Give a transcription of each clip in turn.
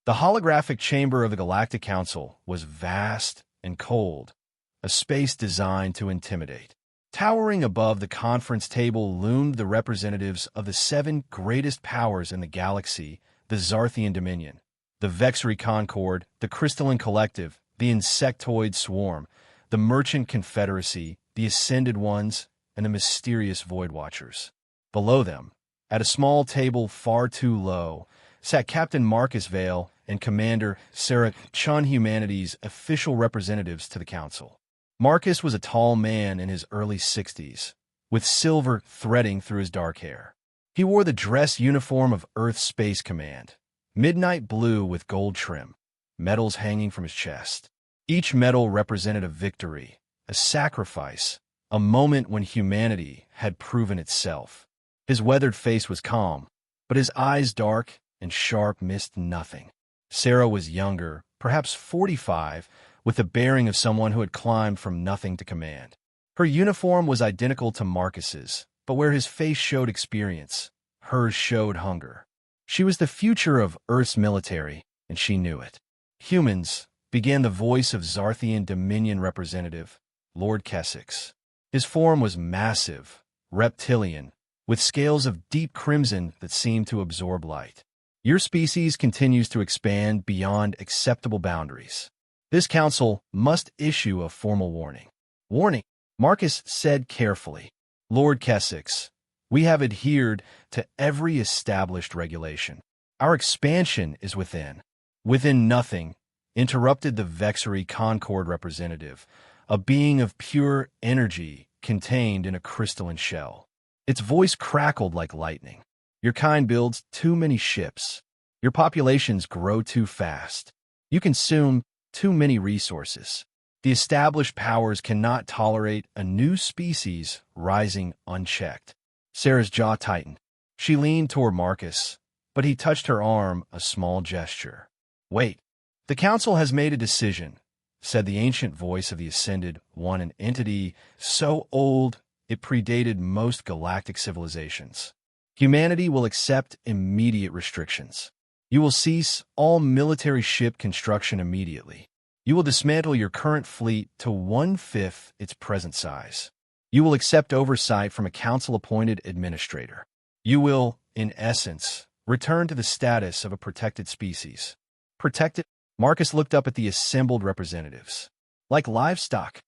The holographic chamber of the Galactic Council was vast and cold, a space designed to intimidate. Towering above the conference table loomed the representatives of the 7 greatest powers in the galaxy, the Zarthian Dominion, the Vexery Concord, the Crystalline Collective, the Insectoid Swarm, the Merchant Confederacy, the Ascended Ones, and the mysterious Void Watchers. Below them, at a small table far too low, sat Captain Marcus Vale and Commander Sarah Chen, humanity's official representatives to the Council. Marcus was a tall man in his early 60s, with silver threading through his dark hair. He wore the dress uniform of Earth Space Command, midnight blue with gold trim, medals hanging from his chest. Each medal represented a victory, a sacrifice, a moment when humanity had proven itself. His weathered face was calm, but his eyes dark and sharp missed nothing. Sarah was younger, perhaps 45, with the bearing of someone who had climbed from nothing to command. Her uniform was identical to Marcus's, but where his face showed experience, hers showed hunger. She was the future of Earth's military, and she knew it. Humans, began the voice of Zarthian Dominion representative, Lord Kessex. His form was massive, reptilian, with scales of deep crimson that seemed to absorb light. Your species continues to expand beyond acceptable boundaries. This council must issue a formal warning. Warning, Marcus said carefully. Lord Kessex, we have adhered to every established regulation. Our expansion is within. Within nothing, interrupted the Vexery Concord representative, a being of pure energy contained in a crystalline shell. Its voice crackled like lightning. Your kind builds too many ships. Your populations grow too fast. You consume too many resources. The established powers cannot tolerate a new species rising unchecked. Sarah's jaw tightened. She leaned toward Marcus, but he touched her arm, a small gesture. Wait. The council has made a decision, said the ancient voice of the Ascended One, an entity so old it predated most galactic civilizations. Humanity will accept immediate restrictions. You will cease all military ship construction immediately. You will dismantle your current fleet to 1/5 its present size. You will accept oversight from a council-appointed administrator. You will, in essence, return to the status of a protected species. Protected? Marcus looked up at the assembled representatives. Like livestock.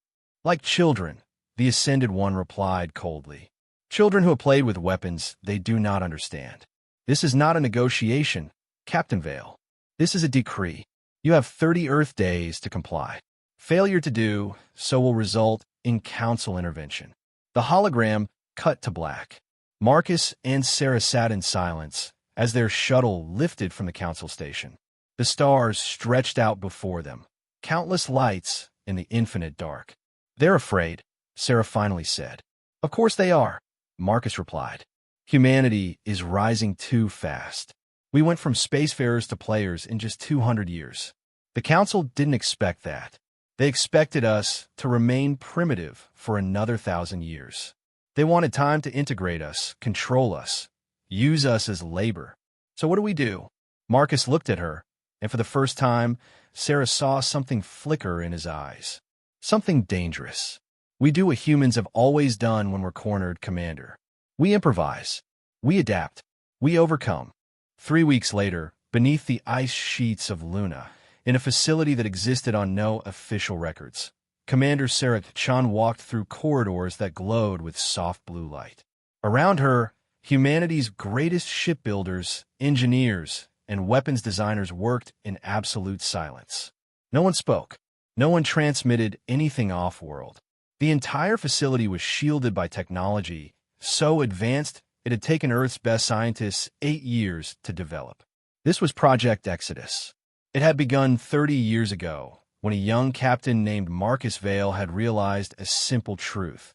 Like children, the Ascended One replied coldly. Children who have played with weapons they do not understand. This is not a negotiation, Captain Vale. This is a decree. You have 30 Earth days to comply. Failure to do so will result in council intervention. The hologram cut to black. Marcus and Sarah sat in silence as their shuttle lifted from the council station. The stars stretched out before them, countless lights in the infinite dark. They're afraid, Sarah finally said. Of course they are, Marcus replied. Humanity is rising too fast. We went from spacefarers to players in just 200 years. The council didn't expect that. They expected us to remain primitive for another 1,000 years. They wanted time to integrate us, control us, use us as labor. So what do? Marcus looked at her, and for the first time, Sarah saw something flicker in his eyes. Something dangerous. We do what humans have always done when we're cornered, Commander. We improvise. We adapt. We overcome. 3 weeks later, beneath the ice sheets of Luna, in a facility that existed on no official records, Commander Sarah Chen walked through corridors that glowed with soft blue light. Around her, humanity's greatest shipbuilders, engineers, and weapons designers worked in absolute silence. No one spoke. No one transmitted anything off-world. The entire facility was shielded by technology so advanced it had taken Earth's best scientists 8 years to develop. This was Project Exodus. It had begun 30 years ago, when a young captain named Marcus Vale had realized a simple truth.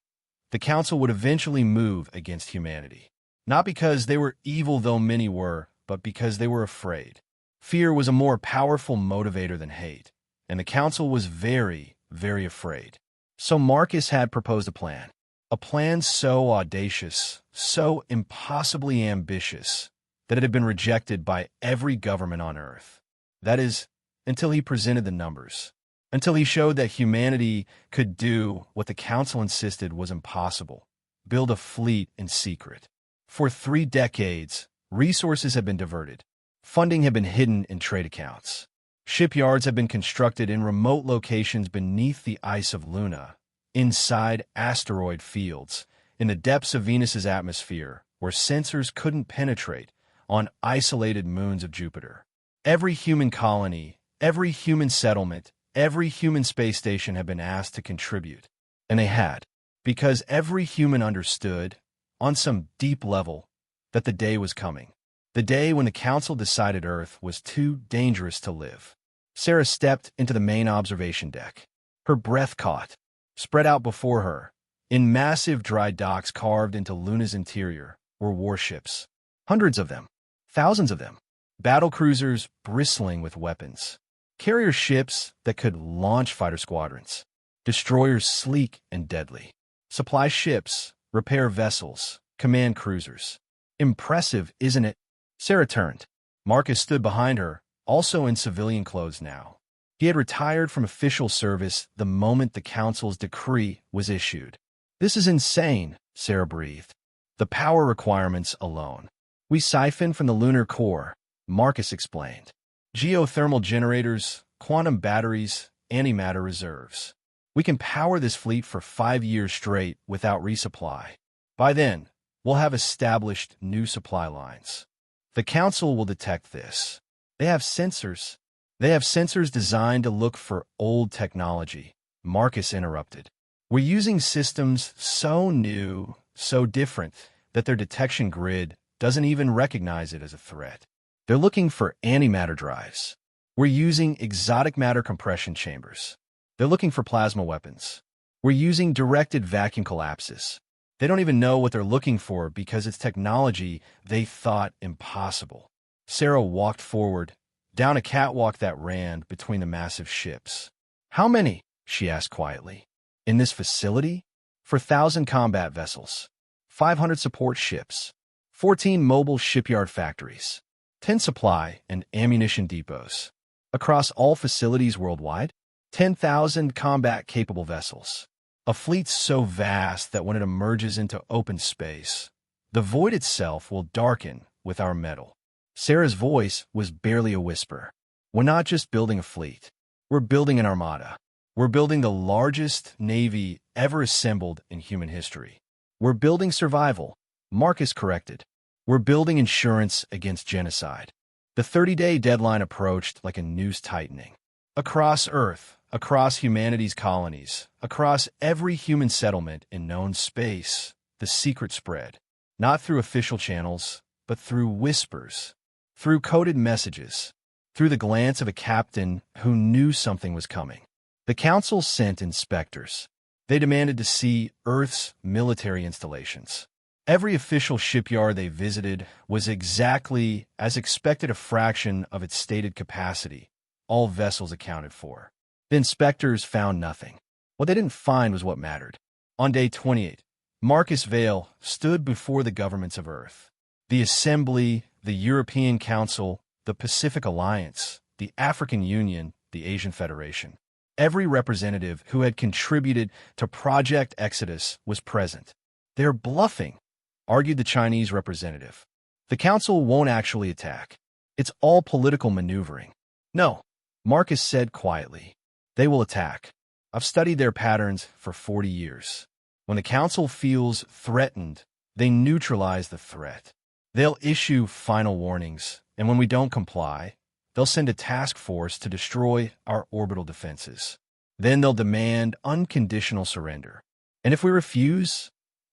The Council would eventually move against humanity. Not because they were evil, though many were, but because they were afraid. Fear was a more powerful motivator than hate, and the Council was very, very afraid. So Marcus had proposed a plan. A plan so audacious, so impossibly ambitious, that it had been rejected by every government on Earth. That is, until he presented the numbers. Until he showed that humanity could do what the Council insisted was impossible: build a fleet in secret. For 3 decades, resources have been diverted. Funding had been hidden in trade accounts. Shipyards have been constructed in remote locations beneath the ice of Luna, inside asteroid fields, in the depths of Venus's atmosphere, where sensors couldn't penetrate, on isolated moons of Jupiter. Every human colony, every human settlement, every human space station had been asked to contribute. And they had, because every human understood, on some deep level, that the day was coming. The day when the Council decided Earth was too dangerous to live. Sarah stepped into the main observation deck. Her breath caught. Spread out before her, in massive dry docks carved into Luna's interior, were warships. Hundreds of them. Thousands of them. Battle cruisers bristling with weapons. Carrier ships that could launch fighter squadrons. Destroyers sleek and deadly. Supply ships, repair vessels, command cruisers. Impressive, isn't it? Sarah turned. Marcus stood behind her, also in civilian clothes now. He had retired from official service the moment the Council's decree was issued. This is insane, Sarah breathed. The power requirements alone. We siphon from the lunar core, Marcus explained. Geothermal generators, quantum batteries, antimatter reserves. We can power this fleet for 5 years straight without resupply. By then, we'll have established new supply lines. The Council will detect this. They have sensors. They have sensors designed to look for old technology, Marcus interrupted. We're using systems so new, so different, that their detection grid doesn't even recognize it as a threat. They're looking for antimatter drives. We're using exotic matter compression chambers. They're looking for plasma weapons. We're using directed vacuum collapses. They don't even know what they're looking for because it's technology they thought impossible. Sarah walked forward, down a catwalk that ran between the massive ships. How many? She asked quietly. In this facility? 4,000 combat vessels, 500 support ships, 14 mobile shipyard factories, 10 supply and ammunition depots. Across all facilities worldwide, 10,000 combat-capable vessels. A fleet so vast that when it emerges into open space, the void itself will darken with our metal. Sarah's voice was barely a whisper. We're not just building a fleet. We're building an armada. We're building the largest navy ever assembled in human history. We're building survival, Marcus corrected. We're building insurance against genocide. The 30-day deadline approached like a noose tightening. Across Earth, across humanity's colonies, across every human settlement in known space, the secret spread. Not through official channels, but through whispers, through coded messages, through the glance of a captain who knew something was coming. The Council sent inspectors. They demanded to see Earth's military installations. Every official shipyard they visited was exactly as expected, a fraction of its stated capacity, all vessels accounted for. The inspectors found nothing. What they didn't find was what mattered. On day 28, Marcus Vale stood before the governments of Earth. The Assembly, the European Council, the Pacific Alliance, the African Union, the Asian Federation. Every representative who had contributed to Project Exodus was present. They're bluffing, argued the Chinese representative. The Council won't actually attack. It's all political maneuvering. No, Marcus said quietly. They will attack. I've studied their patterns for 40 years. When the Council feels threatened, they neutralize the threat. They'll issue final warnings, and when we don't comply, they'll send a task force to destroy our orbital defenses. Then they'll demand unconditional surrender. And if we refuse,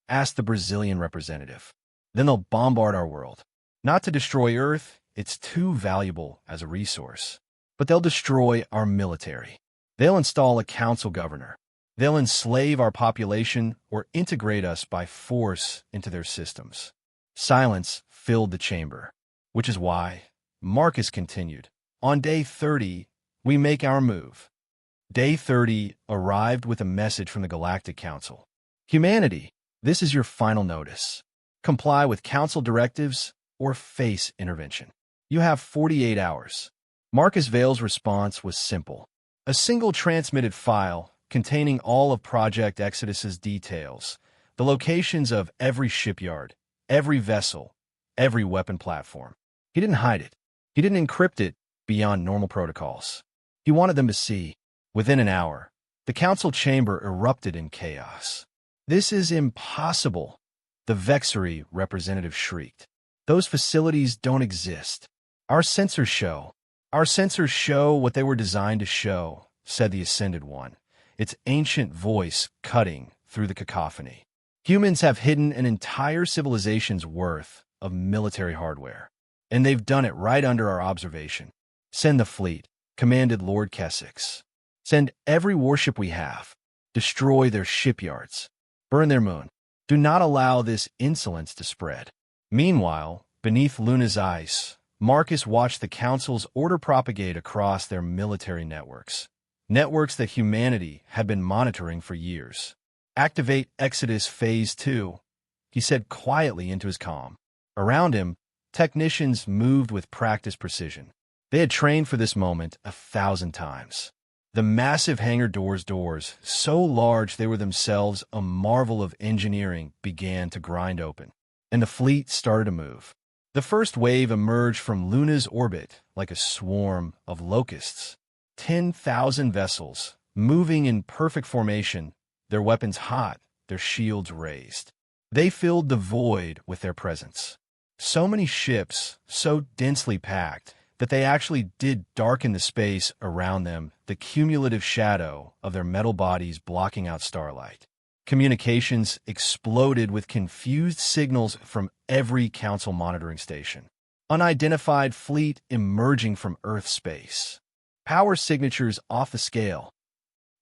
asked the Brazilian representative, then they'll bombard our world. Not to destroy Earth, it's too valuable as a resource. But they'll destroy our military. They'll install a council governor. They'll enslave our population or integrate us by force into their systems. Silence filled the chamber, which is why Marcus continued. On day 30, we make our move. Day 30 arrived with a message from the Galactic Council. Humanity, this is your final notice. Comply with Council directives or face intervention. You have 48 hours. Marcus Vale's response was simple. A single transmitted file containing all of Project Exodus's details, the locations of every shipyard, every vessel, every weapon platform. He didn't hide it. He didn't encrypt it beyond normal protocols. He wanted them to see. Within an hour, the council chamber erupted in chaos. "This is impossible," the Vexery representative shrieked. "Those facilities don't exist. Our sensors show. Our sensors show what they were designed to show," said the Ascended One, its ancient voice cutting through the cacophony. "Humans have hidden an entire civilization's worth of military hardware, and they've done it right under our observation. Send the fleet," commanded Lord Kessex. "Send every warship we have. Destroy their shipyards. Burn their moon. Do not allow this insolence to spread." Meanwhile, beneath Luna's ice, Marcus watched the Council's order propagate across their military networks. Networks that humanity had been monitoring for years. "Activate Exodus Phase 2, he said quietly into his comm. Around him, technicians moved with practiced precision. They had trained for this moment 1,000 times. The massive hangar doors, so large they were themselves a marvel of engineering, began to grind open, and the fleet started to move. The first wave emerged from Luna's orbit like a swarm of locusts. 10,000 vessels, moving in perfect formation, their weapons hot, their shields raised. They filled the void with their presence. So many ships, so densely packed, that they actually did darken the space around them, the cumulative shadow of their metal bodies blocking out starlight. Communications exploded with confused signals from every council monitoring station. Unidentified fleet emerging from Earth space. Power signatures off the scale.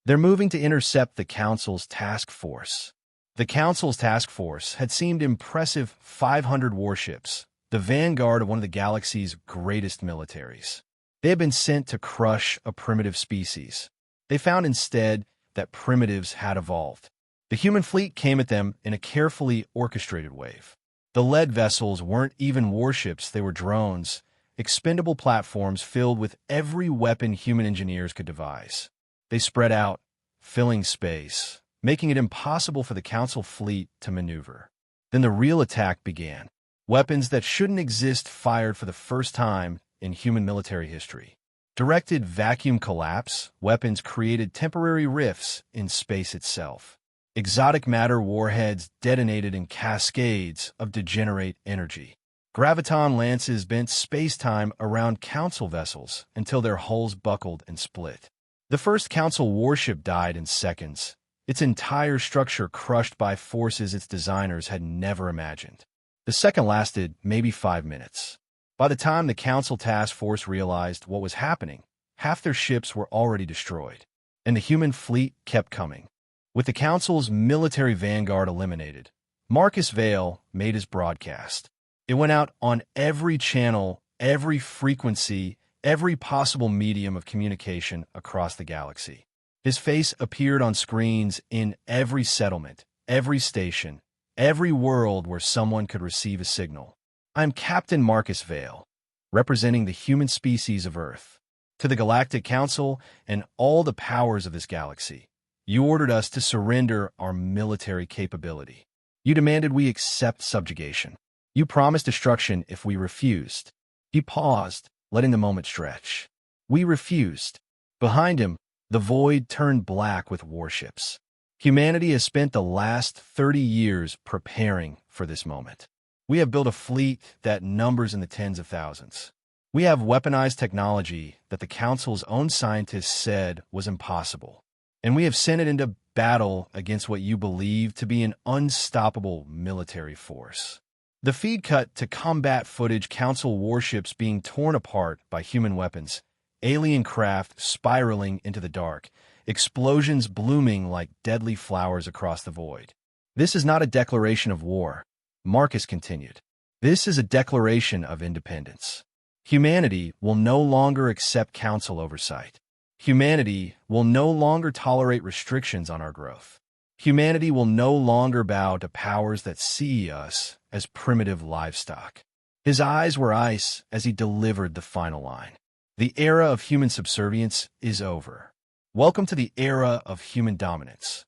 They're moving to intercept the council's task force. The council's task force had seemed impressive 500 warships, the vanguard of one of the galaxy's greatest militaries. They had been sent to crush a primitive species. They found instead that primitives had evolved. The human fleet came at them in a carefully orchestrated wave. The lead vessels weren't even warships, they were drones, expendable platforms filled with every weapon human engineers could devise. They spread out, filling space, making it impossible for the Council fleet to maneuver. Then the real attack began. Weapons that shouldn't exist fired for the first time in human military history. Directed vacuum collapse, weapons created temporary rifts in space itself. Exotic matter warheads detonated in cascades of degenerate energy. Graviton lances bent space-time around Council vessels until their hulls buckled and split. The first Council warship died in seconds, its entire structure crushed by forces its designers had never imagined. The second lasted maybe 5 minutes. By the time the Council task force realized what was happening, half their ships were already destroyed, and the human fleet kept coming. With the Council's military vanguard eliminated, Marcus Vale made his broadcast. It went out on every channel, every frequency, every possible medium of communication across the galaxy. His face appeared on screens in every settlement, every station, every world where someone could receive a signal. "I'm Captain Marcus Vale, representing the human species of Earth. To the Galactic Council and all the powers of this galaxy, you ordered us to surrender our military capability. You demanded we accept subjugation. You promised destruction if we refused." He paused, letting the moment stretch. "We refused." Behind him, the void turned black with warships. Humanity has spent the last 30 years preparing for this moment. We have built a fleet that numbers in the tens of thousands. We have weaponized technology that the Council's own scientists said was impossible. And we have sent it into battle against what you believe to be an unstoppable military force. The feed cut to combat footage Council warships being torn apart by human weapons, alien craft spiraling into the dark, explosions blooming like deadly flowers across the void. "This is not a declaration of war," Marcus continued. "This is a declaration of independence. Humanity will no longer accept Council oversight. Humanity will no longer tolerate restrictions on our growth. Humanity will no longer bow to powers that see us as primitive livestock." His eyes were ice as he delivered the final line. The era of human subservience is over. Welcome to the era of human dominance.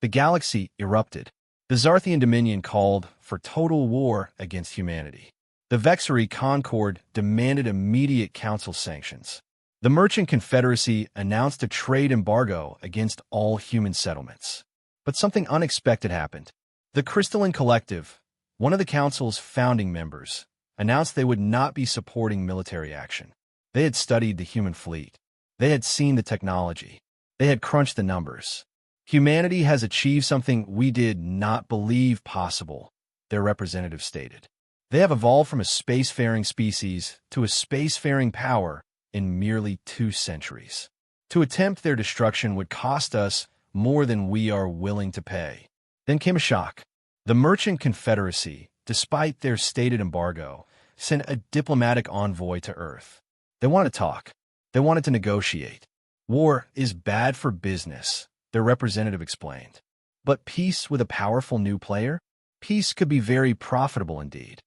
The galaxy erupted. The Zarthian Dominion called for total war against humanity. The Vexery Concord demanded immediate council sanctions. The Merchant Confederacy announced a trade embargo against all human settlements. But something unexpected happened. The Crystalline Collective, one of the council's founding members, announced they would not be supporting military action. They had studied the human fleet. They had seen the technology. They had crunched the numbers. Humanity has achieved something we did not believe possible, their representative stated. They have evolved from a spacefaring species to a spacefaring power in merely 2 centuries. To attempt their destruction would cost us more than we are willing to pay. Then came a shock. The Merchant Confederacy, despite their stated embargo, sent a diplomatic envoy to Earth. They wanted to talk. They wanted to negotiate. War is bad for business, their representative explained. But peace with a powerful new player? Peace could be very profitable indeed.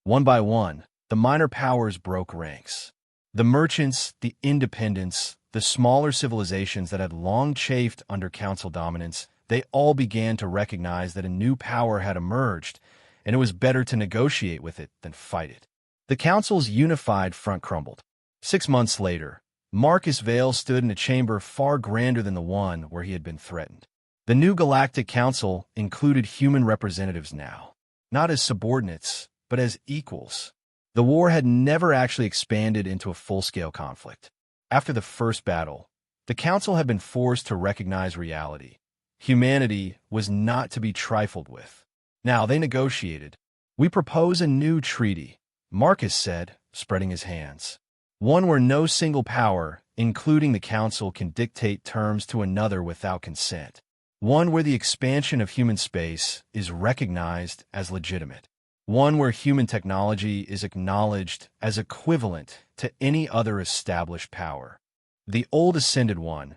One by one, the minor powers broke ranks. The merchants, the independents, the smaller civilizations that had long chafed under council dominance, they all began to recognize that a new power had emerged, and it was better to negotiate with it than fight it. The council's unified front crumbled. 6 months later, Marcus Vale stood in a chamber far grander than the one where he had been threatened. The new Galactic Council included human representatives now, not as subordinates, but as equals. The war had never actually expanded into a full-scale conflict. After the first battle, the Council had been forced to recognize reality. Humanity was not to be trifled with. Now they negotiated. "We propose a new treaty," Marcus said, spreading his hands. "One where no single power, including the Council, can dictate terms to another without consent. One where the expansion of human space is recognized as legitimate. One where human technology is acknowledged as equivalent to any other established power." The old Ascended One,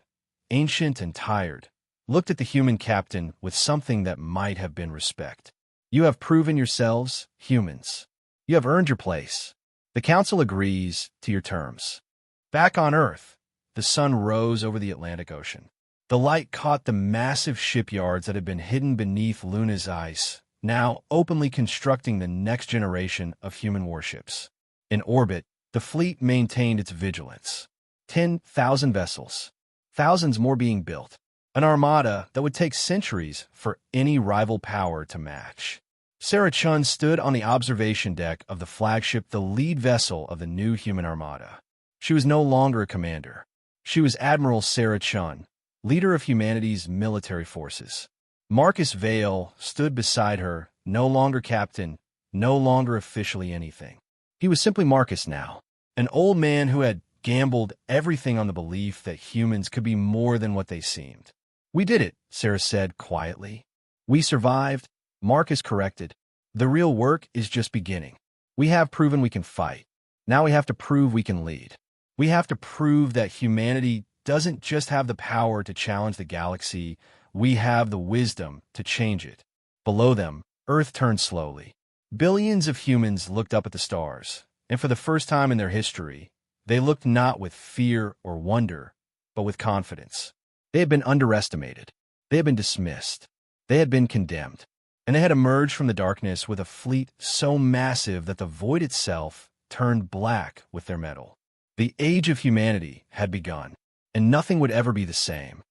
ancient and tired, looked at the human captain with something that might have been respect. "You have proven yourselves, humans. You have earned your place. The Council agrees to your terms." Back on Earth, the sun rose over the Atlantic Ocean. The light caught the massive shipyards that had been hidden beneath Luna's ice, now openly constructing the next generation of human warships. In orbit, the fleet maintained its vigilance. 10,000 vessels, thousands more being built, an armada that would take centuries for any rival power to match. Sarah Chen stood on the observation deck of the flagship, the lead vessel of the new human armada. She was no longer a commander. She was Admiral Sarah Chen, leader of humanity's military forces. Marcus Vale stood beside her, no longer captain, no longer officially anything. He was simply Marcus now, an old man who had gambled everything on the belief that humans could be more than what they seemed. "We did it," Sarah said quietly. "We survived," Marcus corrected. "The real work is just beginning. We have proven we can fight. Now we have to prove we can lead. We have to prove that humanity doesn't just have the power to challenge the galaxy, we have the wisdom to change it." Below them, Earth turned slowly. Billions of humans looked up at the stars, and for the first time in their history, they looked not with fear or wonder, but with confidence. They had been underestimated. They had been dismissed. They had been condemned. And they had emerged from the darkness with a fleet so massive that the void itself turned black with their metal. The age of humanity had begun, and nothing would ever be the same.